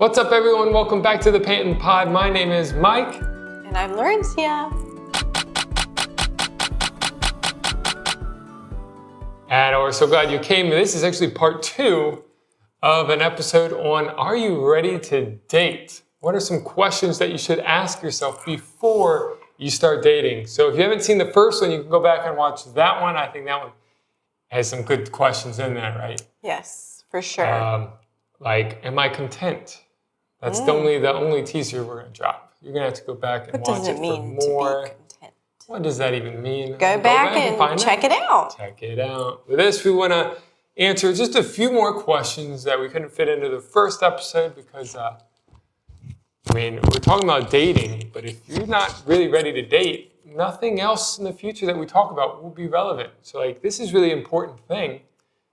What's up, everyone? Welcome back to the Panton Pod. My name is Mike. And I'm Lawrencia. And we're so glad you came. This is actually part 2 of an episode on Are You Ready to Date? What are some questions that you should ask yourself before you start dating? So if you haven't seen the first one, you can go back and watch that one. I think that one has some good questions in there, right? Yes, for sure. Like, am I content? That's the only teaser we're going to drop. You're going to have to go back and watch it for more. What does it mean to be content? What does that even mean? Go back and check it out. Check it out. With this, we want to answer just a few more questions that we couldn't fit into the first episode because, we're talking about dating, but if you're not really ready to date, nothing else in the future that we talk about will be relevant. So, this is really important thing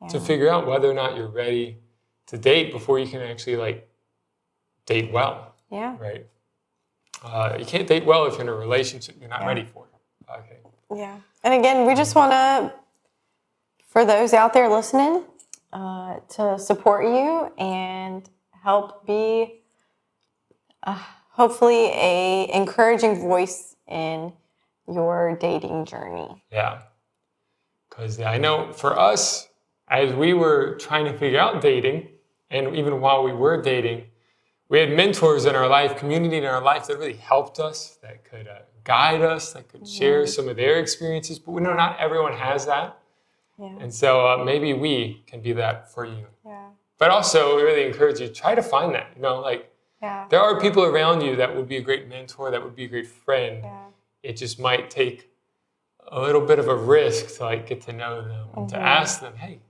to figure out whether or not you're ready to date before you can actually, date well. Yeah. Right? You can't date well if you're in a relationship you're not ready for. Okay. Yeah. And again, we just want to, for those out there listening, to support you and help be hopefully a encouraging voice in your dating journey. Yeah. Because I know for us, as we were trying to figure out dating, and even while we were dating, we had mentors in our life, community in our life that really helped us, that could guide us, that could share some of their experiences. But we know not everyone has that. Yeah. And so maybe we can be that for you. Yeah. But also, we really encourage you, try to find that. There are people around you that would be a great mentor, that would be a great friend. Yeah. It just might take a little bit of a risk to get to know them, to ask them, hey,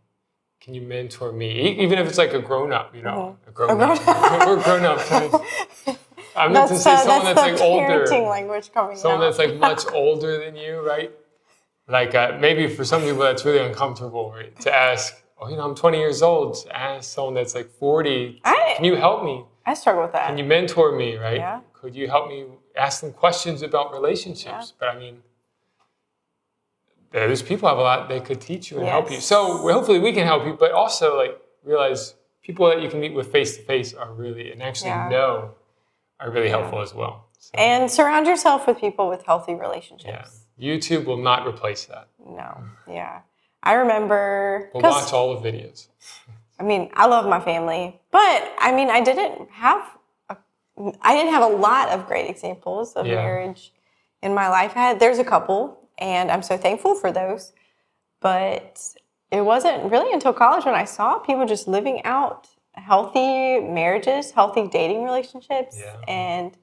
can you mentor me? Even if it's a grown-up, a grown-up. We're grown-ups. I meant to say someone that's older. Language coming someone that's much older than you, right? Maybe for some people that's really uncomfortable, right? To ask, I'm 20 years old. To ask someone that's 40, can you help me? I struggle with that. Can you mentor me, right? Yeah. Could you help me ask them questions about relationships? Yeah. But those people have a lot they could teach you and help you. So hopefully we can help you, but also realize people that you can meet with face to face are really, and actually know are really helpful as well. So, and surround yourself with people with healthy relationships. Yeah. YouTube will not replace that. No. Yeah. I remember. We'll watch all the videos. I love my family, but I didn't have a lot of great examples of marriage in my life. There's a couple. And I'm so thankful for those. But it wasn't really until college when I saw people just living out healthy marriages, healthy dating relationships, and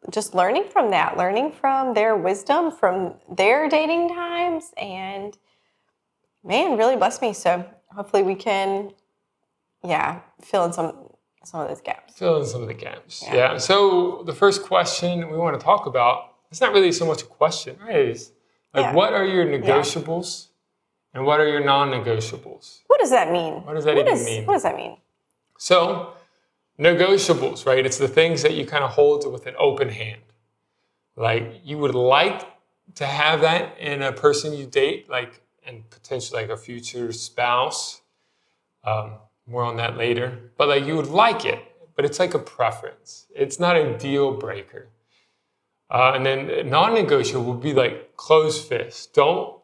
just learning from that, learning from their wisdom, from their dating times, and really blessed me. So hopefully we can, fill in some of those gaps. Fill in some of the gaps. Yeah. So the first question we want to talk about, it's not really so much a question, right? It's what are your negotiables and what are your non-negotiables? What does that mean? What does that even mean? What does that mean? So, negotiables, right? It's the things that you kind of hold with an open hand. You would like to have that in a person you date, and potentially a future spouse. More on that later. But you would like it, but it's a preference. It's not a deal breaker. And then non-negotiable would be closed fist. Don't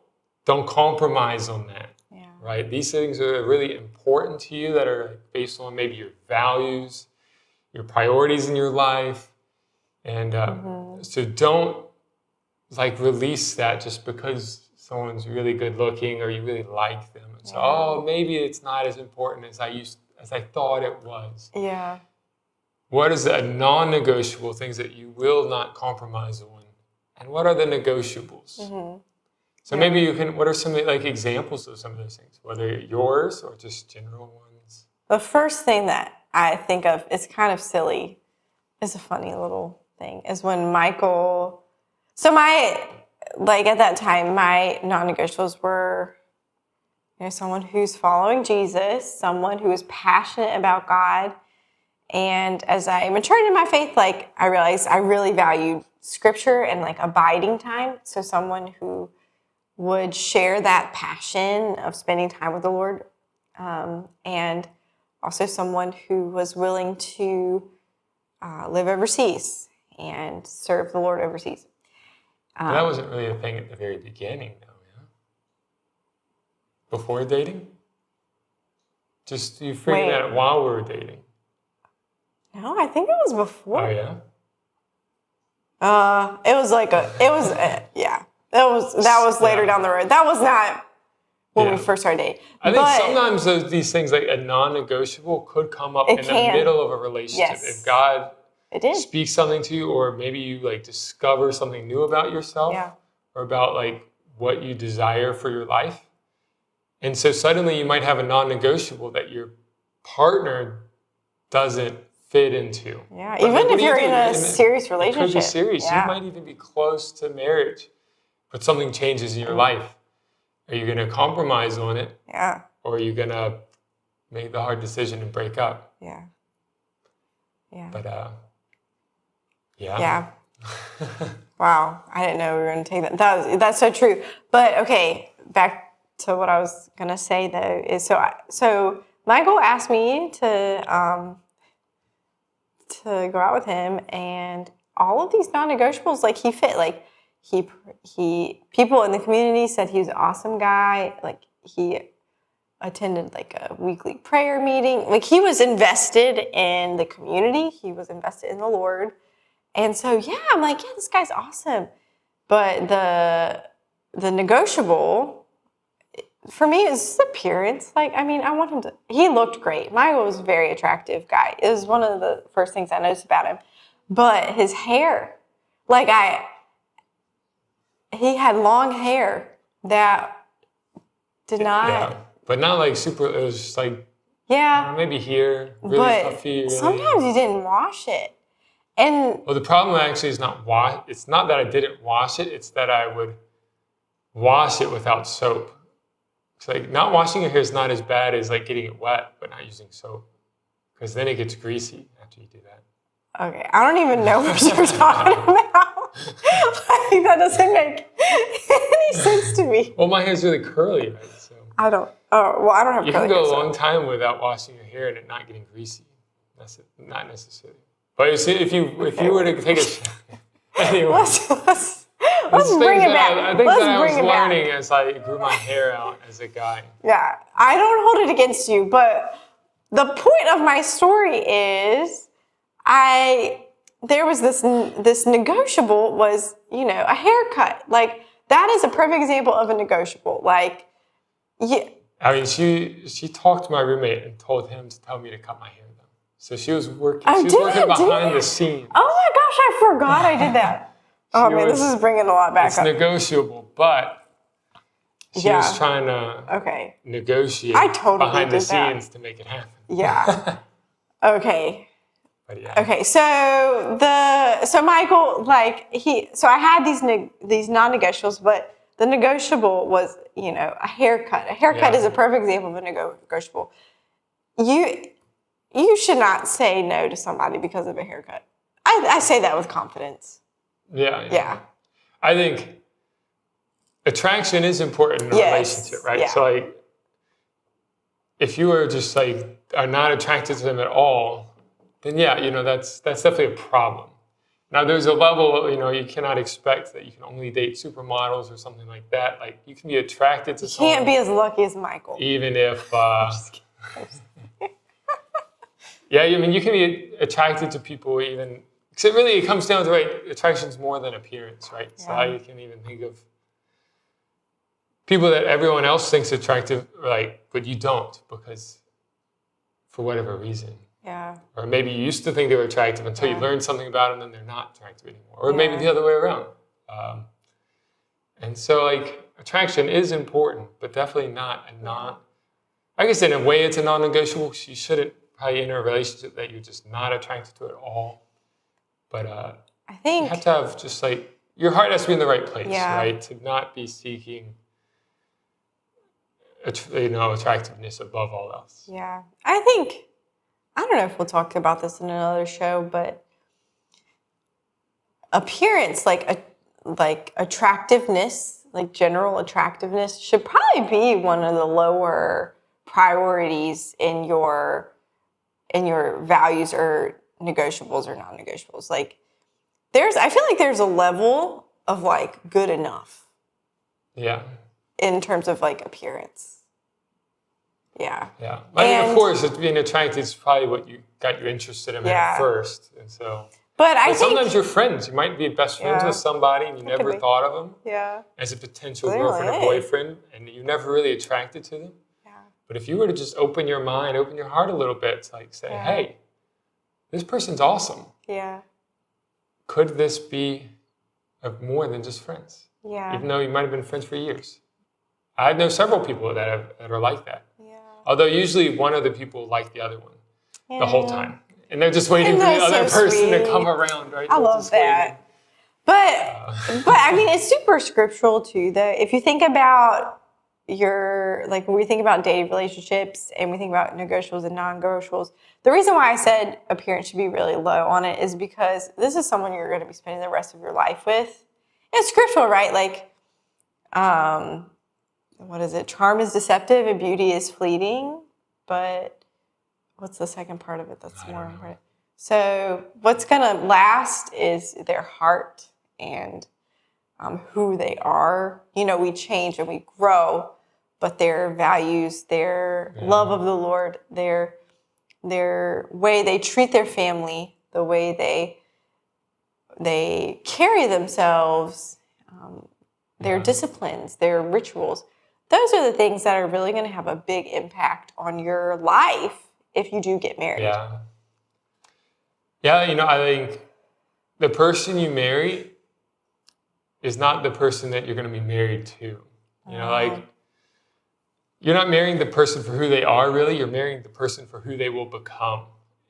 compromise on that. Yeah. Right? These things are really important to you that are based on maybe your values, your priorities in your life. And so don't release that just because someone's really good looking or you really like them. And so, maybe it's not as important as I thought it was. Yeah. What is a non-negotiable, things that you will not compromise on? And what are the negotiables? Mm-hmm. So maybe you can, what are some examples of some of those things, whether yours or just general ones? The first thing that I think of, is kind of silly, is a funny little thing, is when Michael, at that time, my non-negotiables were, someone who's following Jesus, someone who is passionate about God. And as I matured in my faith, I realized I really valued scripture and abiding time. So someone who would share that passion of spending time with the Lord. And also someone who was willing to live overseas and serve the Lord overseas. That wasn't really a thing at the very beginning, though, yeah? Before dating? Just you figured that out while we were dating? No, I think it was before. Oh, yeah? It was yeah. That was later down the road. That was not when we first started dating. I think sometimes these things like a non-negotiable could come up in the middle of a relationship. Yes. If God speaks something to you, or maybe you like discover something new about yourself or about like what you desire for your life. And so suddenly you might have a non-negotiable that your partner doesn't fit into. Yeah, but even if you're in a serious relationship. It could be serious. Yeah. You might even be close to marriage, but something changes in your life. Are you going to compromise on it? Yeah. Or are you going to make the hard decision and break up? Yeah. Yeah. But, Yeah. Wow. I didn't know we were going to take that. That's so true. But, okay, back to what I was going to say, though, is so Michael asked me to go out with him, and all of these non-negotiables, like, he fit. Like, he people in the community said he was an awesome guy. Like, he attended like a weekly prayer meeting. Like, he was invested in the community. He was invested in the Lord. And so, yeah, I'm like, yeah, this guy's awesome. But the negotiable for me is his appearance. Like, I mean, I want him to, he looked great. Michael was a very attractive guy. It was one of the first things I noticed about him. But his hair, like he had long hair that did not. Yeah, but not like super, it was just like, maybe here, really puffy. Really. Sometimes he didn't wash it. And well, the problem actually is it's not that I didn't wash it, it's that I would wash it without soap. It's like not washing your hair is not as bad as like getting it wet, but not using soap. Because then it gets greasy after you do that. Okay, I don't even know what you're talking about. Like, that doesn't make any sense to me. Well, my hair's really curly, right? So I don't have you curly hair. You can go a long time without washing your hair and it not getting greasy. That's it, not necessarily. But if you were to take a shower, anyway. Let's bring it back. I think that I was learning as I grew my hair out as a guy. Yeah, I don't hold it against you, but the point of my story is there was this negotiable was, a haircut. Like, that is a perfect example of a negotiable. Like, yeah. I mean, she talked to my roommate and told him to tell me to cut my hair down. So she was working. She was working behind the scenes. Oh my gosh, I forgot I did that. Oh man, this is bringing a lot back up. It's negotiable, but she was trying to negotiate behind the scenes to make it happen. Yeah. Okay. But yeah. Okay. So Michael, so I had these non-negotiables, but the negotiable was, a haircut. A haircut is a perfect example of a negotiable. You should not say no to somebody because of a haircut. I say that with confidence. Yeah. I think attraction is important in a relationship, right? Yeah. So if you are just are not attracted to them at all, then that's definitely a problem. Now there's a level, you cannot expect that you can only date supermodels or something like that. Like, you can be attracted to someone. You can't be as lucky as Michael. Even if yeah, I mean, you can be attracted to people even, because it comes down to, attraction's more than appearance, right? Yeah. So you can even think of people that everyone else thinks attractive, but you don't, because for whatever reason. Yeah. Or maybe you used to think they were attractive until you learned something about them and they're not attractive anymore. Or maybe the other way around. And so, attraction is important, but definitely not I guess in a way it's a non-negotiable. You shouldn't probably enter a relationship that you're just not attracted to at all. But I think you have to have just your heart has to be in the right place, right? To not be seeking attractiveness above all else. Yeah. I don't know if we'll talk about this in another show, but appearance, attractiveness, general attractiveness should probably be one of the lower priorities in your and your values are negotiables or non-negotiables. Like I feel like there's a level of like good enough. Yeah. In terms of like appearance. Yeah. Yeah. I mean, of course, being attracted is probably what got you interested in at first. And so, but sometimes you're friends. You might be best friends with somebody and you never thought of them as a potential girlfriend or boyfriend, and you never really attracted to them. Yeah. But if you were to just open your mind, open your heart a little bit to like say, hey, this person's awesome. Yeah. Could this be more than just friends? Yeah. Even though you might have been friends for years. I know several people that are like that. Yeah. Although usually one of the people like the other one the whole time. And they're just waiting for the other person to come around, right? I love that. But I mean, it's super scriptural too, though. If you think about when we think about dating relationships and we think about negotiables and non-negotiables, the reason why I said appearance should be really low on it is because this is someone you're going to be spending the rest of your life with. It's scriptural, right? Like, what is it? Charm is deceptive and beauty is fleeting. But what's the second part of it that's more important? So what's going to last is their heart and who they are. You know, we change and we grow, but their values, their love of the Lord, their way they treat their family, the way they carry themselves, their disciplines, their rituals. Those are the things that are really going to have a big impact on your life if you do get married. Yeah. Yeah, you know, I think the person you marry is not the person that you're going to be married to. You know, like, you're not marrying the person for who they are, really. You're marrying the person for who they will become.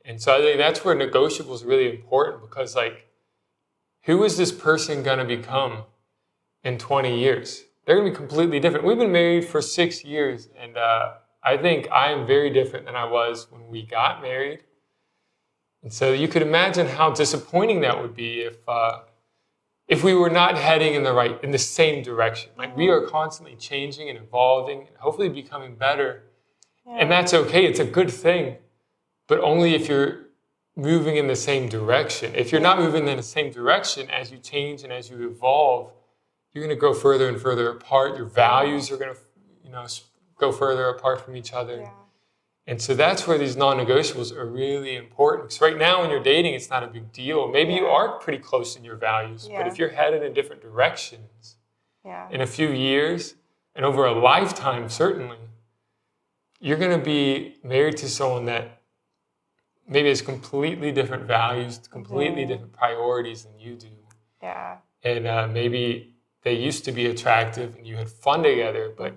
And so I think that's where negotiable is really important because, like, who is this person going to become in 20 years? They're going to be completely different. We've been married for 6 years, and I think I am very different than I was when we got married. And so you could imagine how disappointing that would be if we were not heading in the same direction. Like, we are constantly changing and evolving and hopefully becoming better. Yeah. And that's okay. It's a good thing, but only if you're moving in the same direction. If you're not moving in the same direction, as you change and as you evolve, you're going to go further and further apart. Your values are going to, go further apart from each other. Yeah. And so that's where these non-negotiables are really important. Because right now when you're dating, it's not a big deal. Maybe you are pretty close in your values, but if you're headed in different directions in a few years and over a lifetime, certainly, you're going to be married to someone that maybe has completely different values, completely different priorities than you do. Yeah. And maybe they used to be attractive and you had fun together, but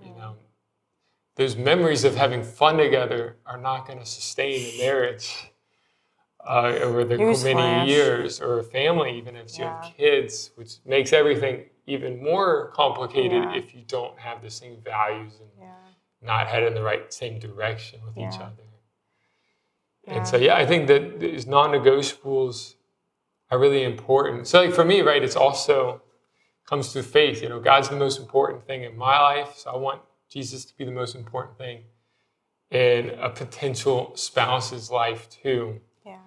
those memories of having fun together are not going to sustain a marriage over the many years, or a family, even if you have kids, which makes everything even more complicated if you don't have the same values and not head in the same direction with each other. Yeah. And so, I think that these non-negotiables are really important. So, like, for me, right, it's also comes through faith. God's the most important thing in my life, so I want Jesus to be the most important thing in a potential spouse's life too. Yeah.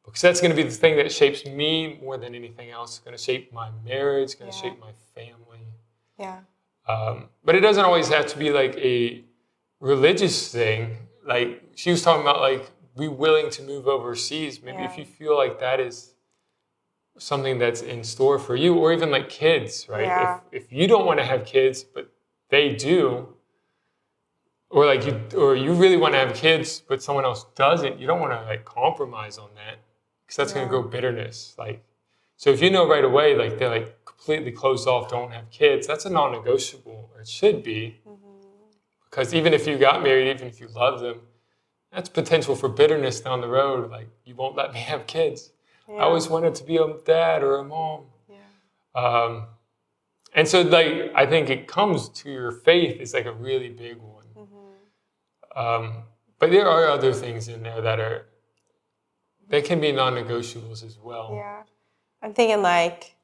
Because that's going to be the thing that shapes me more than anything else. It's going to shape my marriage, it's going to shape my family. Yeah. But it doesn't always have to be like a religious thing. Like, she was talking about, like, be willing to move overseas. Maybe if you feel like that is something that's in store for you, or even like kids, right? Yeah. If you don't want to have kids, but they do, or you really want to have kids, but someone else doesn't, you don't want to like compromise on that, because that's going to grow bitterness. Like, so if you know right away, like, they're like completely closed off, don't have kids, that's a non-negotiable, or it should be, because even if you got married, even if you love them, that's potential for bitterness down the road. Like, you won't let me have kids. Yeah. I always wanted to be a dad or a mom. Yeah. And so, like, I think it comes to your faith is like a really big one. But there are other things in there that can be non-negotiables as well. Yeah. I'm thinking like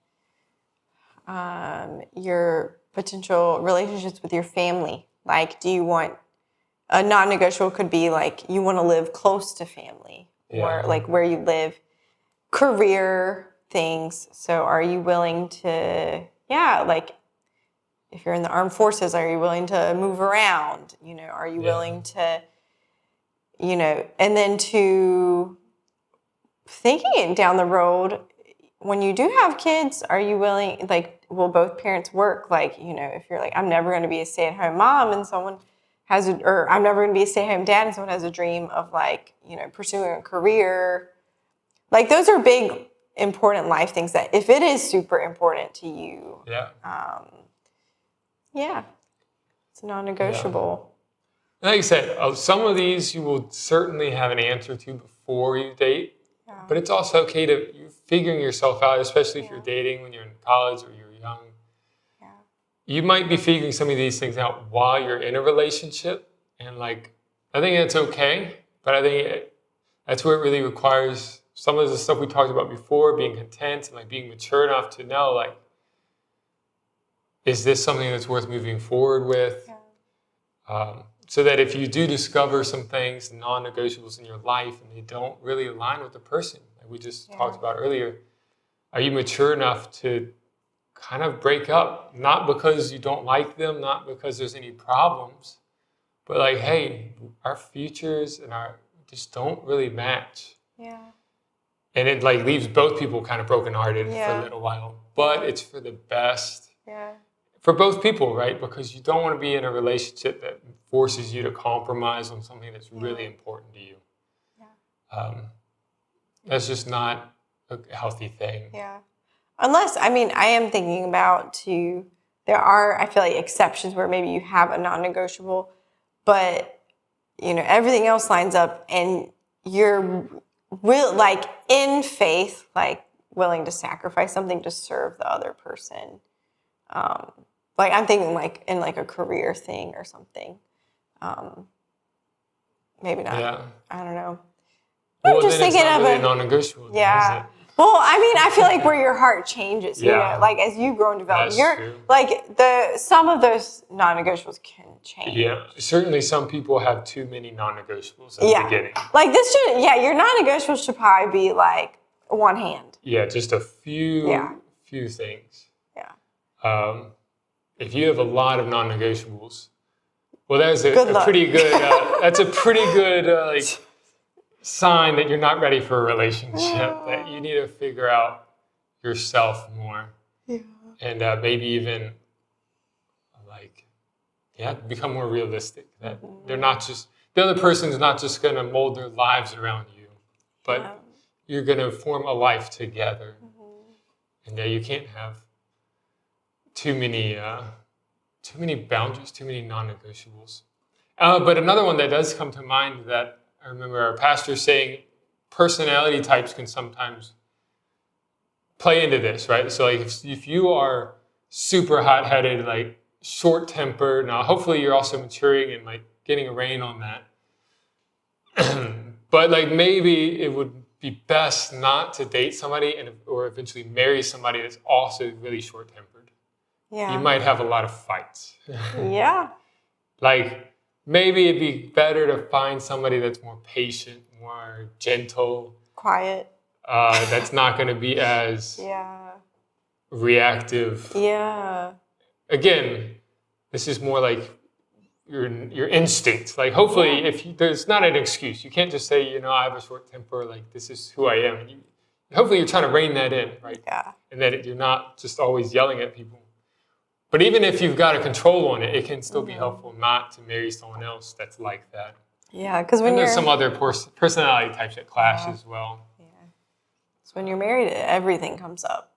your potential relationships with your family. Like, do you want a non-negotiable could be like you want to live close to family, or like where you live, career things. So are you willing to, like if you're in the armed forces, are you willing to move around? Are you willing to, and then to thinking down the road, when you do have kids, are you willing, like, will both parents work? Like, if you're like, I'm never going to be a stay-at-home mom and someone has or I'm never going to be a stay-at-home dad and someone has a dream of like, pursuing a career. Like those are big, important life things that if it is super important to you, it's non-negotiable. Yeah. Like I said, some of these you will certainly have an answer to before you date. But it's also okay to you're figuring yourself out, especially if you're dating when you're in college or you're young. Yeah. You might be figuring some of these things out while you're in a relationship. And like, I think that's okay. But I think that's where it really requires some of the stuff we talked about before, being content and like being mature enough to know, like, is this something that's worth moving forward with? Yeah. So that if you do discover some things, non-negotiables in your life, and they don't really align with the person, like we just talked about earlier, are you mature enough to kind of break up? Not because you don't like them, not because there's any problems, but like, hey, our futures and our just don't really match. Yeah. And it like leaves both people kind of brokenhearted for a little while, but it's for the best. Yeah. For both people, right? Because you don't want to be in a relationship that forces you to compromise on something that's really important to you. Yeah. That's just not a healthy thing. Yeah. Unless, I am thinking about too, there are, I feel like, exceptions where maybe you have a non-negotiable, but, everything else lines up and you're like in faith, like willing to sacrifice something to serve the other person. Like I'm thinking like in like a career thing or something. Maybe not. Yeah. I don't know. Well, I'm just thinking of really a non-negotiable. Yeah. Well, I feel like where your heart changes, like as you grow and develop, like some of those non-negotiables can change. Yeah. Certainly some people have too many non-negotiables at the beginning. Like this should, your non-negotiables should probably be like one hand. Yeah. Just a few things. Yeah. If you have a lot of non-negotiables, well, that's a pretty good. That's a pretty good like sign that you're not ready for a relationship. That you need to figure out yourself more, and maybe even like become more realistic. That they're not just the other person's not just going to mold their lives around you, but you're going to form a life together, and you can't have too many boundaries, too many non-negotiables. But another one that does come to mind that I remember our pastor saying, personality types can sometimes play into this, right? So like if you are super hot-headed, like short-tempered, now hopefully you're also maturing and like getting a rein on that. But like maybe it would be best not to date somebody or eventually marry somebody that's also really short-tempered. Yeah. You might have a lot of fights. Yeah. Like maybe it'd be better to find somebody that's more patient, more gentle, quiet. That's not going to be as reactive. Yeah. Again, this is more like your instinct. Like hopefully, there's not an excuse. You can't just say, I have a short temper. Like this is who I am. Hopefully, you're trying to rein that in, right? Yeah. And that you're not just always yelling at people. But even if you've got a control on it, it can still be helpful not to marry someone else that's like that. Yeah, because there's some other personality types that clash as well. Yeah. So when you're married, everything comes up.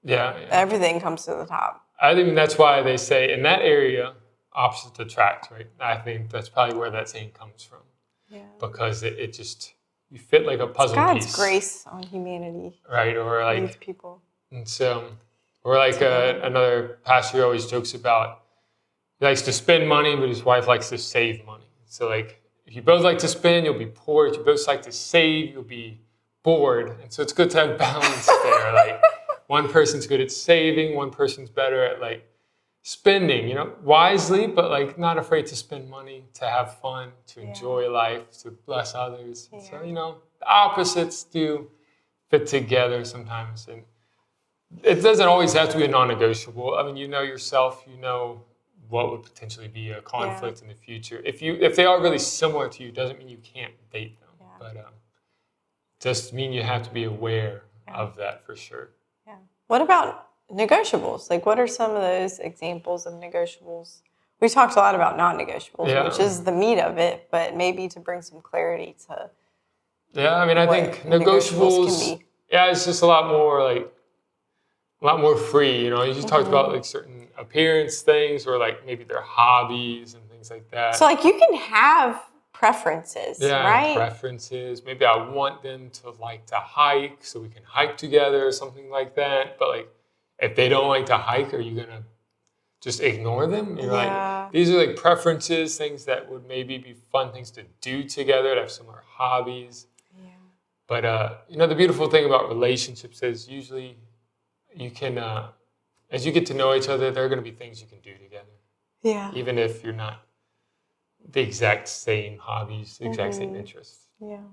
Yeah. Everything comes to the top. I think that's why they say in that area, opposites attract, right? I think that's probably where that saying comes from. Yeah. Because it just, you fit like a puzzle piece. God's grace on humanity. Right, or like. These people. And so. Or like another pastor always jokes about, he likes to spend money, but his wife likes to save money. So like, if you both like to spend, you'll be poor. If you both like to save, you'll be bored. And so it's good to have balance there. Like one person's good at saving, one person's better at like spending, wisely, but like not afraid to spend money, to have fun, to enjoy life, to bless others. Yeah. So, the opposites do fit together sometimes. And it doesn't always have to be a non-negotiable. I mean, you know yourself, you know what would potentially be a conflict in the future. If they are really similar to you, doesn't mean you can't date them. Yeah. But just mean you have to be aware of that for sure. Yeah. What about negotiables? Like, what are some of those examples of negotiables? We talked a lot about non-negotiables, which is the meat of it, but maybe to bring some clarity to. Yeah, I mean, I think negotiables can be. Yeah, it's just a lot more free, you know. You just talked about like certain appearance things, or like maybe their hobbies and things like that. So like you can have preferences, right? Preferences. Maybe I want them to like to hike, so we can hike together or something like that. But like, if they don't like to hike, are you gonna just ignore them? You're like, these are like preferences, things that would maybe be fun things to do together, to have similar hobbies. Yeah. But you know, the beautiful thing about relationships is usually you can, as you get to know each other, there are going to be things you can do together. Yeah. Even if you're not the exact same hobbies, the exact same interests. Yeah.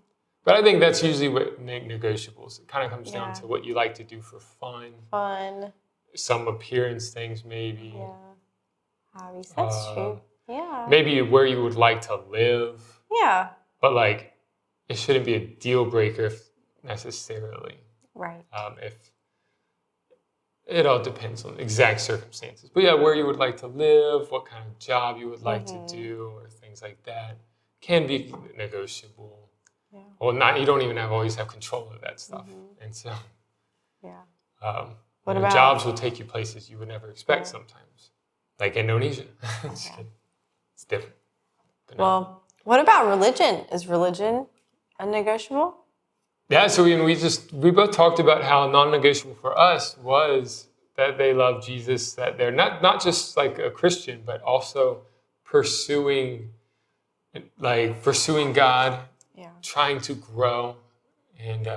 But I think that's usually what negotiables. It kind of comes down to what you like to do for fun. Some appearance things, maybe. Yeah. Hobbies. That's true. Yeah. Maybe where you would like to live. Yeah. But like, it shouldn't be a deal breaker necessarily. Right. If it all depends on exact circumstances. But yeah, where you would like to live, what kind of job you would like to do, or things like that can be negotiable. Yeah. Well, not you don't even always have control of that stuff. And so, what about jobs will take you places you would never expect sometimes, like Indonesia. It's different. Well, what about religion? Is religion a negotiable? Yeah, so we both talked about how non-negotiable for us was that they love Jesus, that they're not just like a Christian, but also pursuing God, trying to grow. And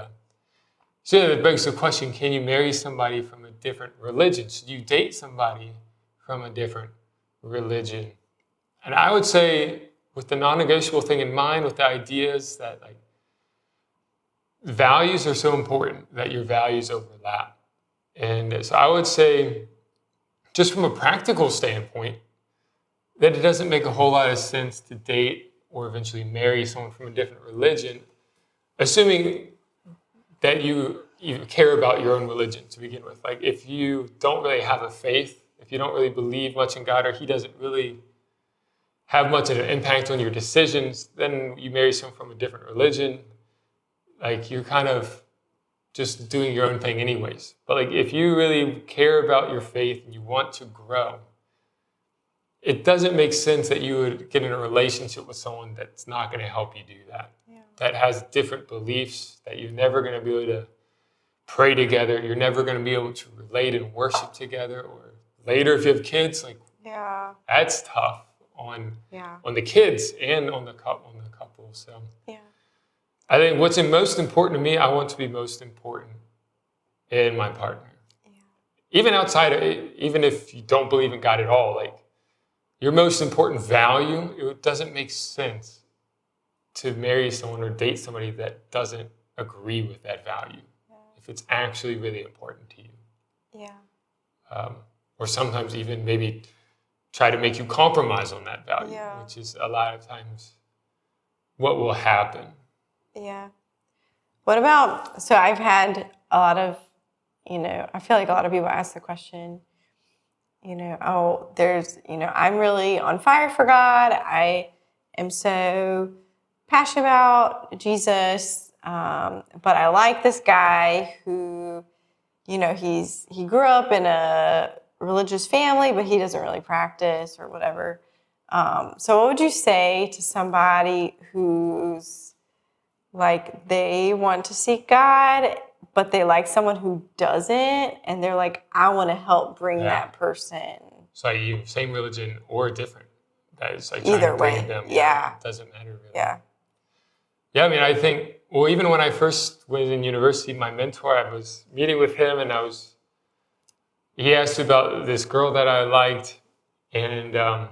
so it begs the question, can you marry somebody from a different religion? Should you date somebody from a different religion? And I would say, with the non-negotiable thing in mind, with the ideas that like values are so important, that your values overlap. And so I would say, just from a practical standpoint, that it doesn't make a whole lot of sense to date or eventually marry someone from a different religion, assuming that you care about your own religion to begin with. Like, if you don't really have a faith, if you don't really believe much in God, or he doesn't really have much of an impact on your decisions, then you marry someone from a different religion. Like, you're kind of just doing your own thing anyways. But like, if you really care about your faith and you want to grow, it doesn't make sense that you would get in a relationship with someone that's not going to help you do that. Yeah. That has different beliefs, that you're never going to be able to pray together. You're never going to be able to relate and worship together. Or later, if you have kids, like, that's tough on the kids and on the couple. So I think what's most important to me, I want to be most important in my partner. Yeah. Even if you don't believe in God at all, like, your most important value, it doesn't make sense to marry someone or date somebody that doesn't agree with that value. Yeah. If it's actually really important to you. Yeah. Or sometimes even maybe try to make you compromise on that value, which is a lot of times what will happen. Yeah. What about, so I've had a lot of, I feel like a lot of people ask the question, I'm really on fire for God. I am so passionate about Jesus, but I like this guy who, he grew up in a religious family, but he doesn't really practice or whatever. So what would you say to somebody who's like, they want to seek God, but they like someone who doesn't, and they're like, I want to help bring that person. So you same religion or different. That is like either way. Them. It doesn't matter really. Yeah. Yeah, I mean, I think, well, even when I first was in university, my mentor, I was meeting with him, and he asked about this girl that I liked, and I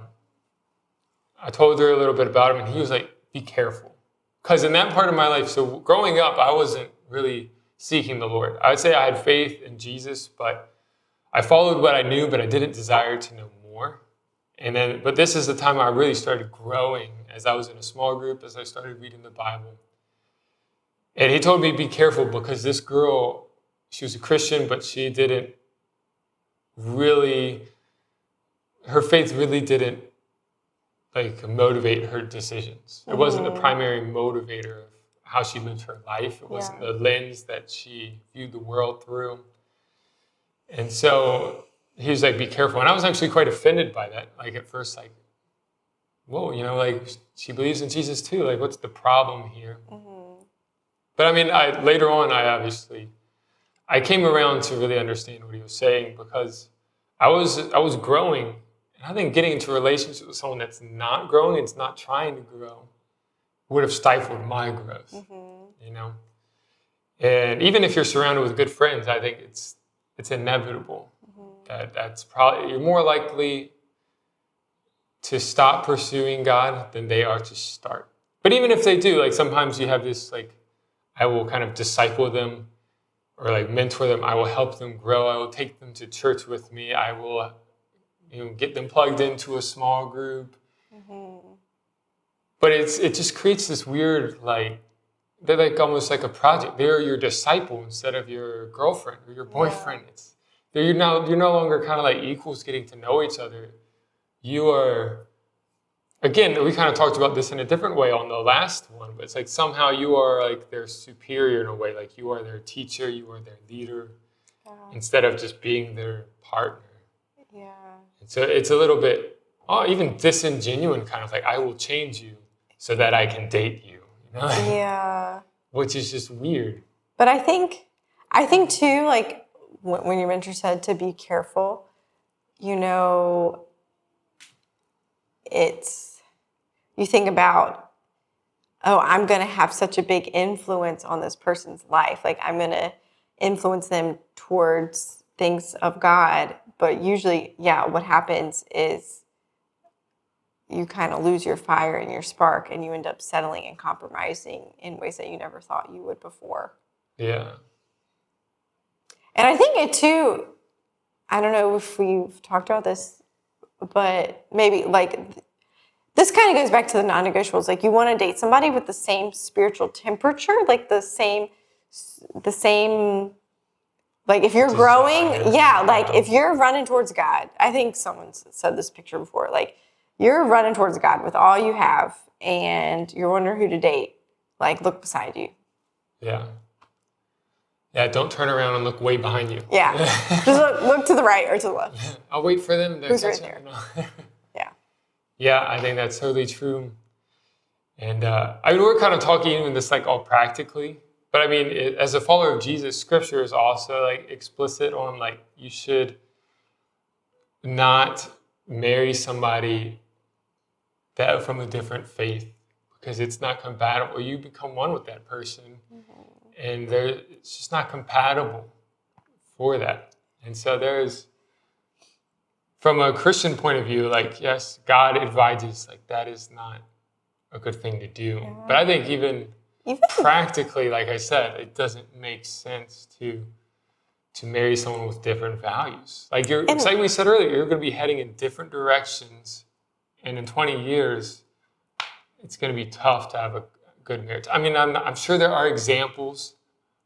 told her a little bit about him, and he was like, be careful, because in that part of my life, so growing up, I wasn't really seeking the Lord. I would say I had faith in Jesus, but I followed what I knew, but I didn't desire to know more. But this is the time I really started growing as I was in a small group, as I started reading the Bible. And he told me, be careful, because this girl, she was a Christian, but she didn't really, her faith really didn't like motivate her decisions. It wasn't the primary motivator of how she lived her life. It wasn't the lens that she viewed the world through. And so he was like, be careful. And I was actually quite offended by that. Like at first, like, whoa, like she believes in Jesus too. Like, what's the problem here? But I mean, later on, I came around to really understand what he was saying, because I was growing. And I think getting into a relationship with someone that's not growing, it's not trying to grow, would have stifled my growth, And even if you're surrounded with good friends, I think it's inevitable that's probably, you're more likely to stop pursuing God than they are to start. But even if they do, like sometimes you have this, like, I will kind of disciple them or like mentor them. I will help them grow. I will take them to church with me. I will, get them plugged into a small group. But it just creates this weird, like, they're like almost like a project. They're your disciple instead of your girlfriend or your boyfriend. You're no longer kind of like equals getting to know each other. You are, again, we kind of talked about this in a different way on the last one, but it's like somehow you are like their superior in a way. Like you are their teacher, you are their leader, instead of just being their partner. Yeah. And so it's a little bit, even disingenuous, kind of like, I will change you so that I can date you. Yeah. Which is just weird. But I think too, like when your mentor said to be careful, you think about, I'm going to have such a big influence on this person's life. Like I'm going to influence them towards things of God. But usually, what happens is you kind of lose your fire and your spark, and you end up settling and compromising in ways that you never thought you would before. Yeah. And I think it too, I don't know if we've talked about this, but maybe like this kind of goes back to the non-negotiables. Like you want to date somebody with the same spiritual temperature, like the same, like if you're growing, like if you're running towards God. I think someone said this picture before, like you're running towards God with all you have and you're wondering who to date. Like look beside you. Yeah. Yeah, don't turn around and look way behind you. Yeah. Just look to the right or to the left. I'll wait for them to Who's right there? Yeah. Yeah, I think that's totally true. And we're kind of talking even this like all practically, but I mean, as a follower of Jesus, Scripture is also like explicit on like you should not marry somebody that from a different faith because it's not compatible. You become one with that person, and it's just not compatible for that. And so from a Christian point of view, like, yes, God advises, like, that is not a good thing to do. Yeah. But I think even practically, like I said, it doesn't make sense to marry someone with different values. Like like we said earlier, you're going to be heading in different directions, and in 20 years, it's going to be tough to have a good marriage. I mean, I'm sure there are examples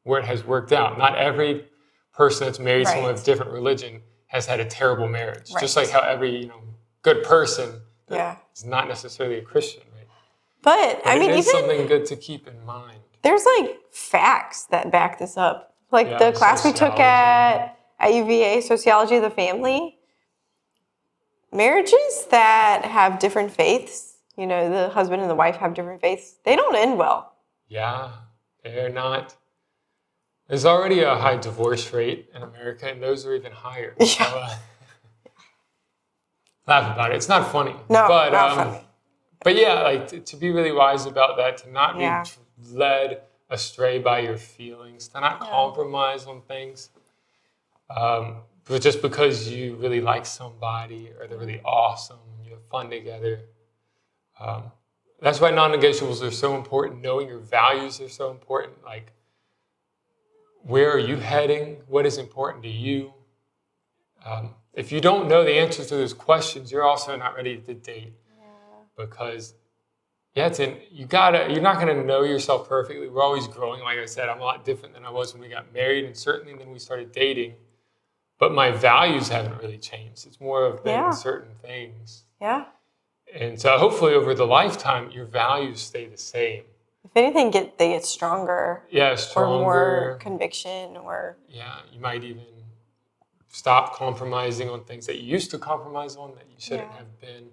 where it has worked out. Not every person that's married someone with different religion has had a terrible marriage. Right. Just like how every good person is not necessarily a Christian, right? But I mean, it is something good to keep in mind. There's like facts that back this up. Like the class we took at UVA, Sociology of the Family, marriages that have different faiths, the husband and the wife have different faiths, they don't end well. Yeah, they're not. There's already a high divorce rate in America, and those are even higher. Yeah. So, laugh about it. It's not funny. No, not funny. But yeah, like to be really wise about that, to not be led astray by your feelings, to not compromise on things. But just because you really like somebody or they're really awesome, you have fun together, that's why non-negotiables are so important. Knowing your values are so important. Like, where are you heading? What is important to you? If you don't know the answers to those questions, you're also not ready to date. Because you're not gonna know yourself perfectly. We're always growing. Like I said, I'm a lot different than I was when we got married, and certainly when we started dating. But my values haven't really changed. It's more of been certain things. Yeah. And so hopefully over the lifetime, your values stay the same. If anything, they get stronger. Yeah, stronger. Or more conviction, or... Yeah, you might even stop compromising on things that you used to compromise on that you shouldn't have been.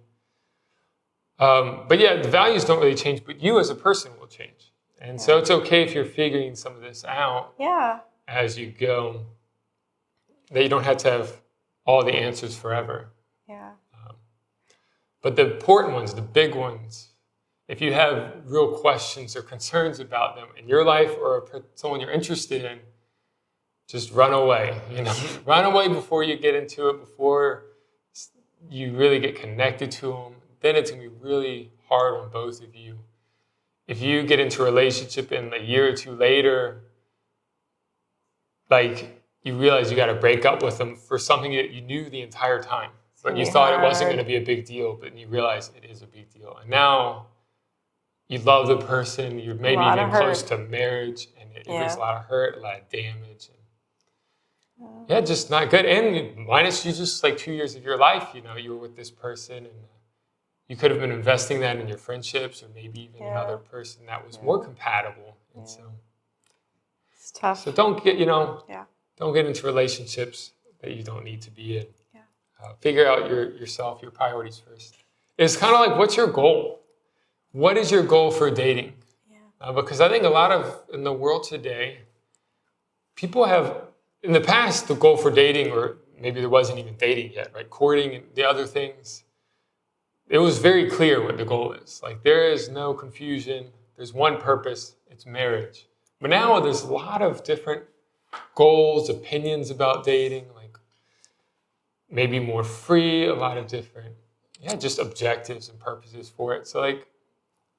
But yeah, the values don't really change, but you as a person will change. And so it's okay if you're figuring some of this out as you go, that you don't have to have all the answers forever. Yeah. But the important ones, the big ones, if you have real questions or concerns about them in your life or someone you're interested in, just run away. Run away before you get into it, before you really get connected to them. Then it's going to be really hard on both of you. If you get into a relationship and a year or two later, like, you realize you got to break up with them for something that you knew the entire time. But you thought it wasn't going to be a big deal, but you realize it is a big deal. And now you love the person, you're maybe even close to marriage, and it brings a lot of hurt, a lot of damage. And just not good. And minus you just like 2 years of your life, you were with this person, and you could have been investing that in your friendships or maybe even another person that was more compatible. And so it's tough. So don't get, don't get into relationships that you don't need to be in. Figure out yourself, your priorities first. It's kind of like, what's your goal? What is your goal for dating? Because I think a lot of, in the world today, people have, in the past, the goal for dating, or maybe there wasn't even dating yet, right? Courting and the other things, it was very clear what the goal is. Like, there is no confusion. There's one purpose. It's marriage. But now there's a lot of different goals, opinions about dating, like maybe more free, a lot of different, just objectives and purposes for it. So, like,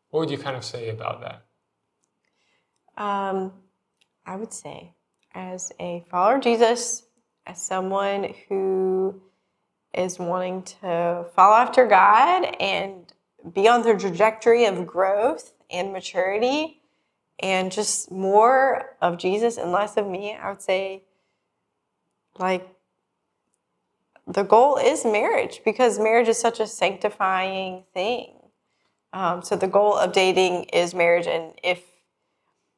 what would you kind of say about that? I would say, as a follower of Jesus, as someone who is wanting to follow after God and be on the trajectory of growth and maturity and just more of Jesus and less of me, I would say, like, the goal is marriage, because marriage is such a sanctifying thing. So the goal of dating is marriage. And if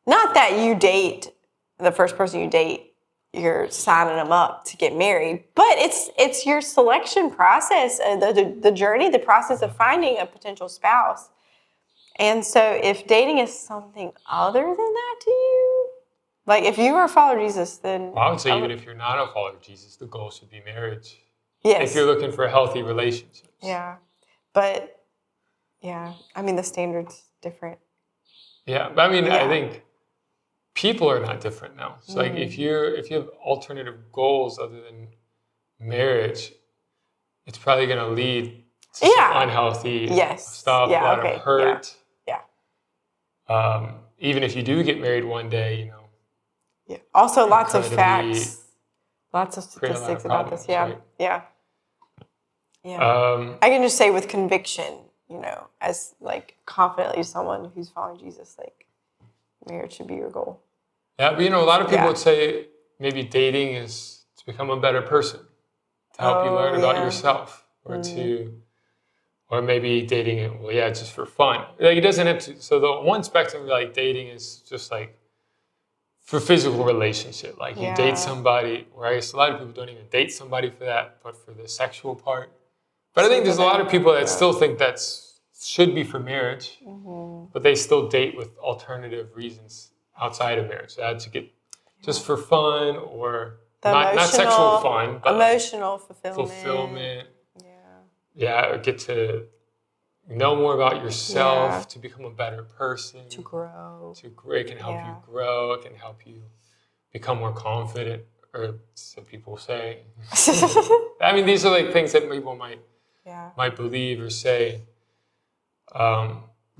not that you date the first person you date, you're signing them up to get married, but it's your selection process, the journey, the process of finding a potential spouse. And so if dating is something other than that to you, like if you are a follower of Jesus, then... Well, I would say even if you're not a follower of Jesus, the goal should be marriage. Yes. If you're looking for healthy relationships. Yeah. But, I mean, the standard's different. Yeah, but I mean, I think people are not different now. So like if you have alternative goals other than marriage, it's probably going to lead to some unhealthy stuff, a lot of hurt. Even if you do get married one day, Also, lots of facts, lots of statistics about this. Right? I can just say with conviction, as like confidently someone who's following Jesus, like marriage should be your goal. Yeah, but a lot of people would say maybe dating is to become a better person, to help you learn about yourself, or maybe dating it, just for fun. Like, it doesn't have to. So the one spectrum, like, dating is just like for physical relationship. Like, you date somebody, or I guess a lot of people don't even date somebody for that, but for the sexual part. But I think there's a lot of people that still think should be for marriage, but they still date with alternative reasons outside of marriage. To get just for fun, or not sexual fun, but emotional fulfillment. Or get to know more about yourself, to become a better person, to grow. It can help you grow. It can help you become more confident, or so people say. I mean, these are like things that people might believe or say.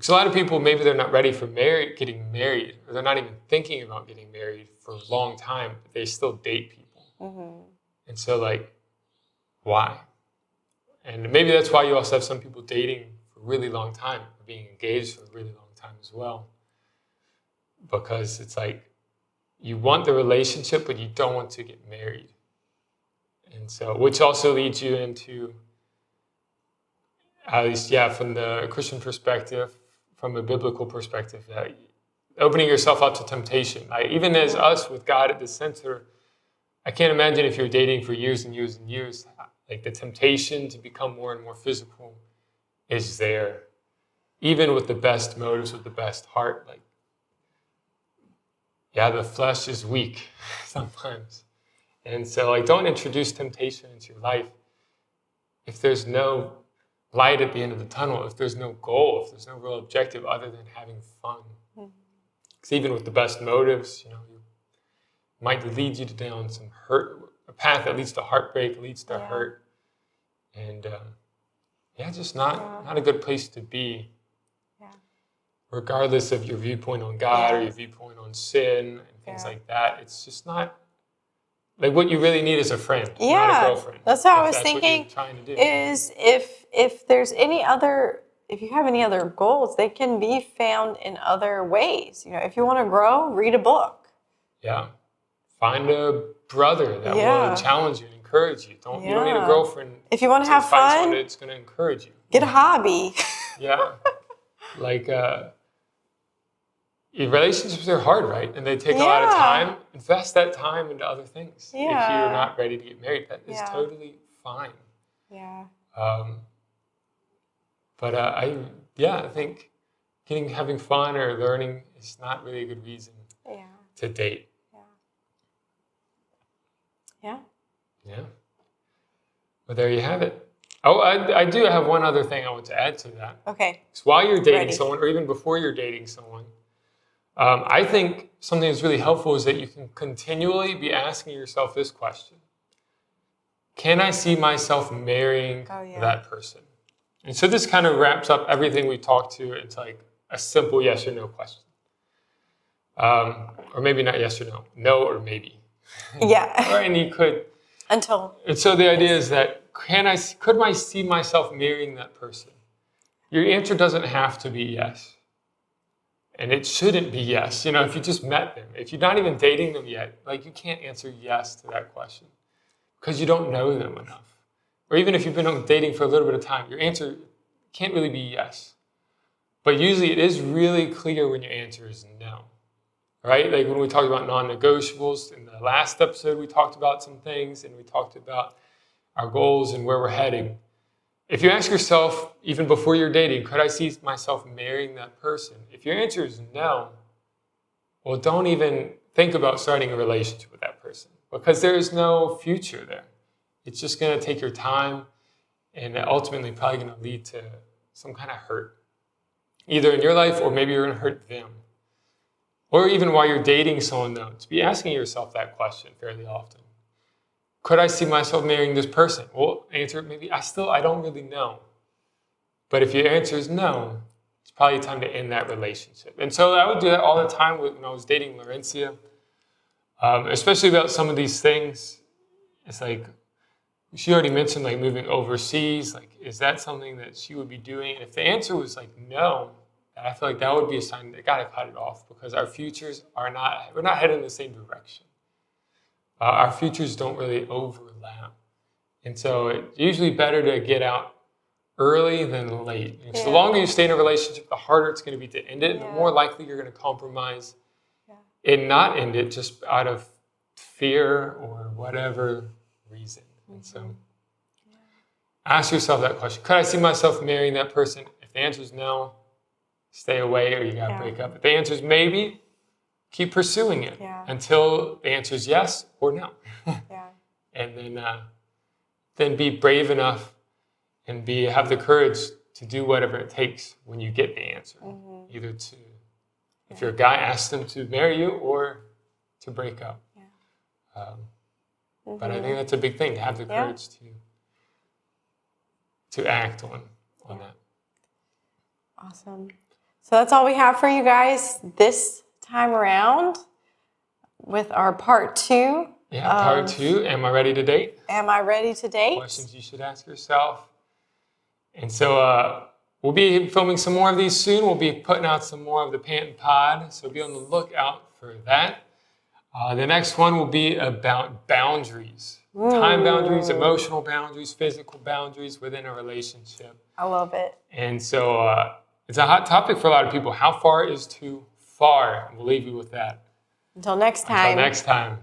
Because a lot of people, maybe they're not ready for getting married, or they're not even thinking about getting married for a long time, but they still date people. Mm-hmm. And so, like, why? And maybe that's why you also have some people dating for a really long time, or being engaged for a really long time as well. Because it's like, you want the relationship, but you don't want to get married. And so, which also leads you into, at least, from the Christian perspective, from a biblical perspective, that opening yourself up to temptation. Even as us with God at the center, I can't imagine if you're dating for years and years and years, like the temptation to become more and more physical is there. Even with the best motives, with the best heart, like, the flesh is weak sometimes. And so, like, don't introduce temptation into your life if there's no light at the end of the tunnel, if there's no goal, if there's no real objective other than having fun. Because even with the best motives, it might lead you down some hurt, a path that leads to heartbreak, leads to hurt. And just not a good place to be. Regardless of your viewpoint on God or your viewpoint on sin and things like that, it's just not, like, what you really need is a friend, not a girlfriend. That's how I was thinking. What you're trying to do. Is if there's if you have any other goals, they can be found in other ways. If you want to grow, read a book. Yeah. Find a brother that will challenge you and encourage you. You don't need a girlfriend. If you want to have fun, it's going to encourage you. Get a hobby. Like, relationships are hard, right? And they take a lot of time. Invest that time into other things. If you're not ready to get married, that is totally fine. But I think having fun or learning is not really a good reason to date. Yeah. Well, there you have it. Oh, I do have one other thing I want to add to that. Okay. So while you're dating someone, or even before you're dating someone, I think something that's really helpful is that you can continually be asking yourself this question. Can I see myself marrying that person? And so this kind of wraps up everything we talked to. It's like a simple yes or no question. Or maybe not yes or no. No or maybe. Yeah. And you could. And so the idea is that, could I see myself marrying that person? Your answer doesn't have to be yes. And it shouldn't be yes. If you just met them, if you're not even dating them yet, like, you can't answer yes to that question because you don't know them enough. Or even if you've been dating for a little bit of time, your answer can't really be yes. But usually it is really clear when your answer is no. Right? Like when we talked about non-negotiables, in the last episode we talked about some things, and we talked about our goals and where we're heading. If you ask yourself, even before you're dating, could I see myself marrying that person? If your answer is no, well, don't even think about starting a relationship with that person, because there is no future there. It's just going to take your time, and ultimately probably going to lead to some kind of hurt, either in your life or maybe you're going to hurt them. Or even while you're dating someone, though, to be asking yourself that question fairly often. Could I see myself marrying this person? Well, answer, maybe I don't really know. But if your answer is no, it's probably time to end that relationship. And so I would do that all the time when I was dating Lawrencia, especially about some of these things. It's like, she already mentioned, like, moving overseas. Like, is that something that she would be doing? And if the answer was like no, I feel like that would be a sign that gotta cut it off, because our futures we're not heading in the same direction. Our futures don't really overlap. And so it's usually better to get out early than late. So the longer you stay in a relationship, the harder it's going to be to end it, and the more likely you're going to compromise and not end it just out of fear or whatever reason. And so ask yourself that question. Could I see myself marrying that person? If the answer is no, stay away, or you got to break up. If the answer is maybe, keep pursuing it until the answer is yes or no. And then be brave enough and have the courage to do whatever it takes when you get the answer. Either to, if you're a guy, ask them to marry you or to break up. But I think that's a big thing, to have the courage to act on that. Awesome. So that's all we have for you guys this time around with our part 2. Yeah, part 2. Am I ready to date? Am I ready to date? Questions you should ask yourself. And so we'll be filming some more of these soon. We'll be putting out some more of the Panton Pod, so be on the lookout for that. The next one will be about boundaries. Time boundaries, emotional boundaries, physical boundaries within a relationship. I love it. And so it's a hot topic for a lot of people. How far is too far? We'll leave you with that. Until next time. Until next time.